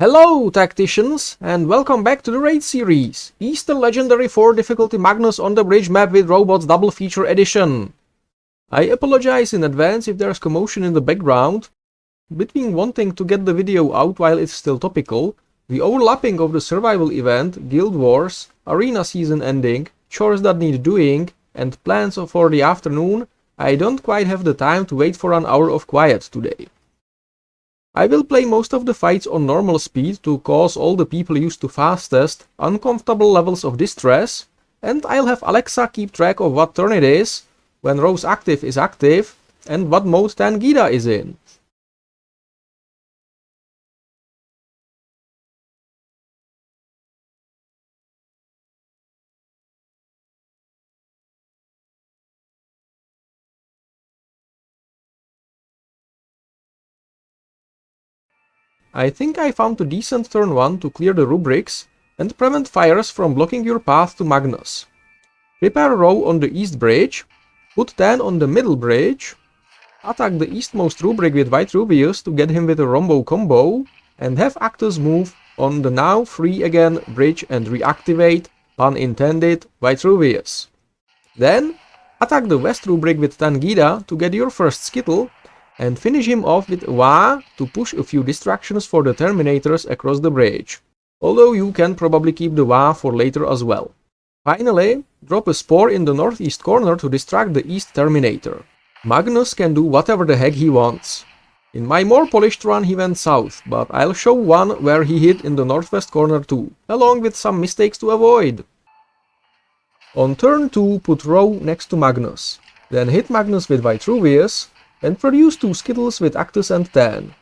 Hello tacticians, and welcome back to the raid series, Eastern Legendary 4 difficulty Magnus on the bridge map with Rhobots double feature edition. I apologize in advance if there's commotion in the background. Between wanting to get the video out while it's still topical, the overlapping of the survival event, guild wars, arena season ending, chores that need doing, and plans for the afternoon, I don't quite have the time to wait for an hour of quiet today. I will play most of the fights on normal speed to cause all the people used to fastest uncomfortable levels of distress, and I'll have Alexa keep track of what turn it is, when Rose Active is active, and what mode Tangida is in. I think I found a decent turn 1 to clear the rubrics and prevent fires from blocking your path to Magnus. Prepare row on the east bridge, put 10 on the middle bridge, attack the eastmost rubric with White Rubius to get him with a Rombo combo, and have Actus move on the now free again bridge and reactivate, pun intended, White Rubius. Then attack the west rubric with Tangida to get your first Skittle, and finish him off with Waaagh to push a few distractions for the Terminators across the bridge, although you can probably keep the Waaagh for later as well. Finally, drop a Spore in the northeast corner to distract the east Terminator. Magnus can do whatever the heck he wants. In my more polished run he went south, but I'll show one where he hit in the northwest corner too, along with some mistakes to avoid. On turn 2 put Row next to Magnus, then hit Magnus with White Rubius, and produce 2 Skittles with Actus and 10.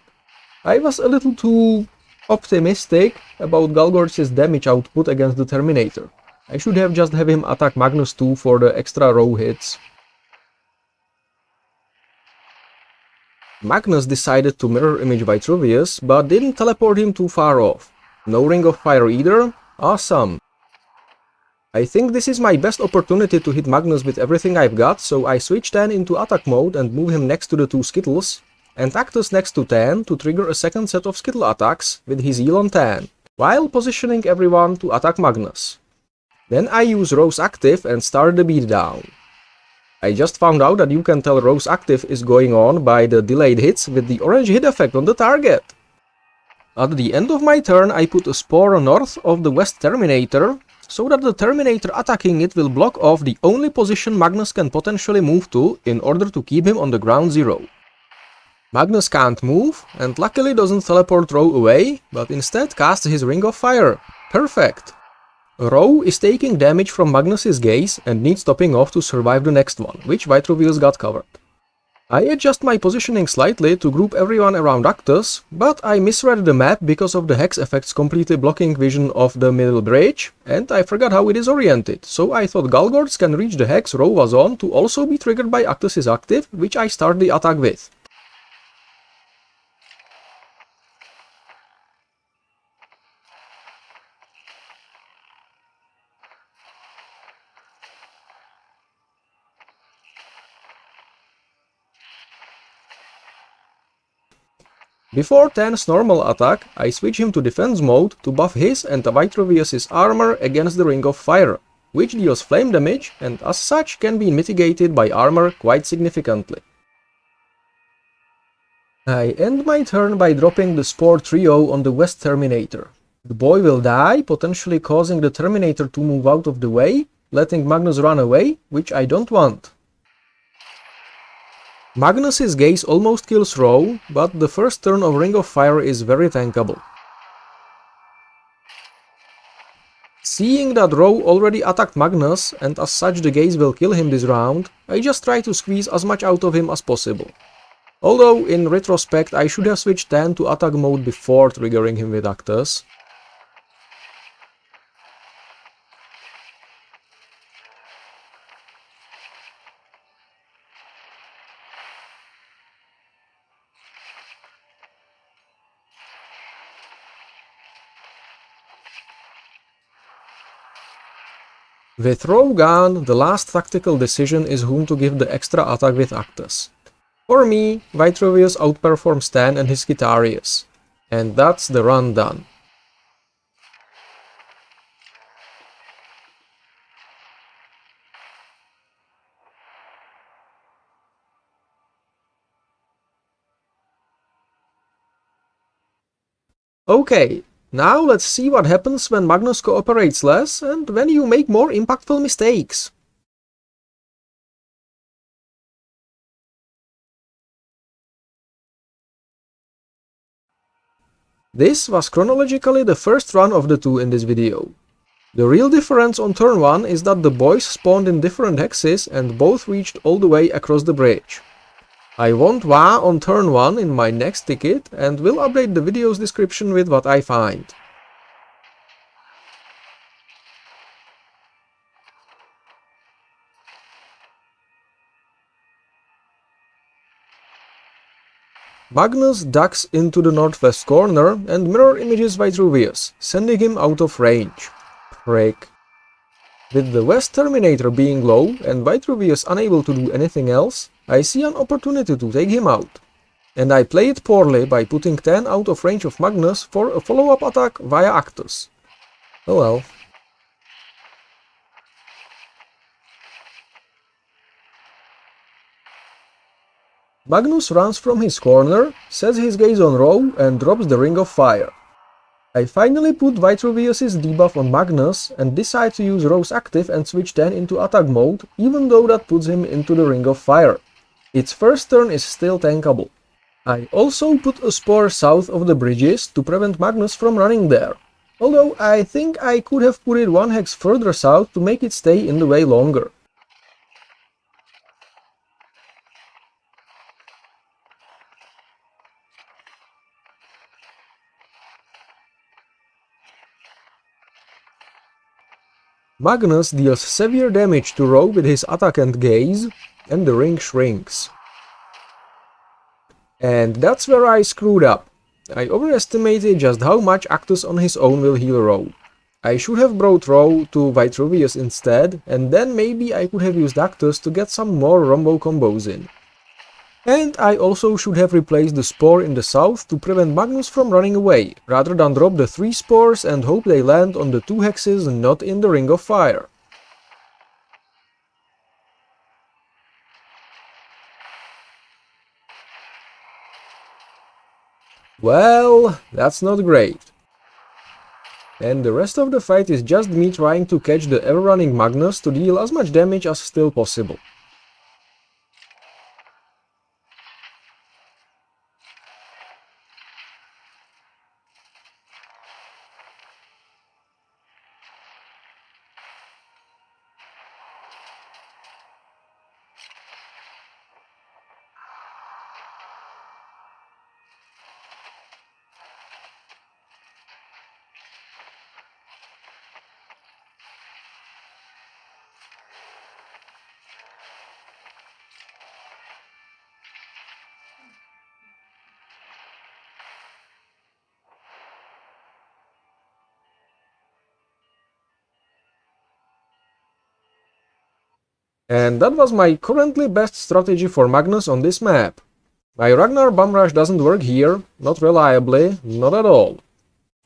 I was a little too optimistic about Galgorch's damage output against the Terminator. I should have just have him attack Magnus too for the extra row hits. Magnus decided to mirror image White Rubius, but didn't teleport him too far off. No Ring of Fire either? Awesome! I think this is my best opportunity to hit Magnus with everything I've got, so I switch 10 into attack mode and move him next to the 2 Skittles, and Actus next to 10 to trigger a second set of Skittle attacks with his heal on 10, while positioning everyone to attack Magnus. Then I use Rose Active and start the beatdown. I just found out that you can tell Rose Active is going on by the delayed hits with the orange hit effect on the target. At the end of my turn I put a Spore north of the west Terminator, so that the Terminator attacking it will block off the only position Magnus can potentially move to in order to keep him on the ground zero. Magnus can't move, and luckily doesn't teleport Row away, but instead casts his Ring of Fire. Perfect! Row is taking damage from Magnus's gaze and needs topping off to survive the next one, which White Rubius got covered. I adjust my positioning slightly to group everyone around Actus, but I misread the map because of the hex effects completely blocking vision of the middle bridge, and I forgot how it is oriented, so I thought Galgords can reach the hex Row was on to also be triggered by Actus's active, which I start the attack with. Before 10's normal attack, I switch him to defense mode to buff his and White Rubius's armor against the Ring of Fire, which deals flame damage and as such can be mitigated by armor quite significantly. I end my turn by dropping the Spore trio on the west Terminator. The boy will die, potentially causing the Terminator to move out of the way, letting Magnus run away, which I don't want. Magnus's gaze almost kills Row, but the first turn of Ring of Fire is very tankable. Seeing that Row already attacked Magnus, and as such the gaze will kill him this round, I just try to squeeze as much out of him as possible. Although, in retrospect, I should have switched 10 to attack mode before triggering him with Actus. With Row gone, the last tactical decision is whom to give the extra attack with Actus. For me, White Rubius outperforms Stan and his Guitarius. And that's the run done. Okay, now let's see what happens when Magnus cooperates less and when you make more impactful mistakes. This was chronologically the first run of the two in this video. The real difference on turn 1 is that the boys spawned in different hexes and both reached all the way across the bridge. I want Waaagh on turn 1 in my next ticket and will update the video's description with what I find. Magnus ducks into the northwest corner and mirror images Vitruvius, sending him out of range. Frick. With the west Terminator being low and Vitruvius unable to do anything else, I see an opportunity to take him out. And I play it poorly by putting 10 out of range of Magnus for a follow-up attack via Actus. Oh well. Magnus runs from his corner, sets his gaze on Rho and drops the Ring of Fire. I finally put Vitruvius' debuff on Magnus and decide to use Rho's active and switch 10 into attack mode, even though that puts him into the Ring of Fire. Its first turn is still tankable. I also put a spore south of the bridges to prevent Magnus from running there, although I think I could have put it one hex further south to make it stay in the way longer. Magnus deals severe damage to Rho with his attack and gaze, and the ring shrinks. And that's where I screwed up. I overestimated just how much Actus on his own will heal Rho. I should have brought Rho to Vitruvius instead, and then maybe I could have used Actus to get some more Rombo combos in. And I also should have replaced the spore in the south to prevent Magnus from running away, rather than drop the 3 spores and hope they land on the 2 hexes not in the Ring of Fire. Well, that's not great. And the rest of the fight is just me trying to catch the ever-running Magnus to deal as much damage as still possible. And that was my currently best strategy for Magnus on this map. My Ragnar bumrush doesn't work here, not reliably, not at all.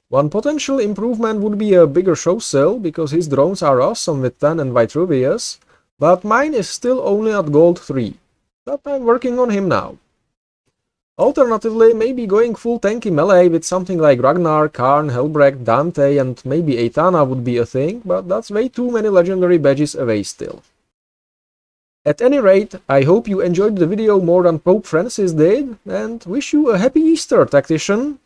One potential improvement would be a bigger show cell, because his drones are awesome with 10 and Vitruvius, but mine is still only at gold 3. But I'm working on him now. Alternatively, maybe going full tanky melee with something like Ragnar, Karn, Helbrecht, Dante and maybe Aethana would be a thing, but that's way too many legendary badges away still. At any rate, I hope you enjoyed the video more than Pope Francis did, and wish you a happy Easter, Tactician!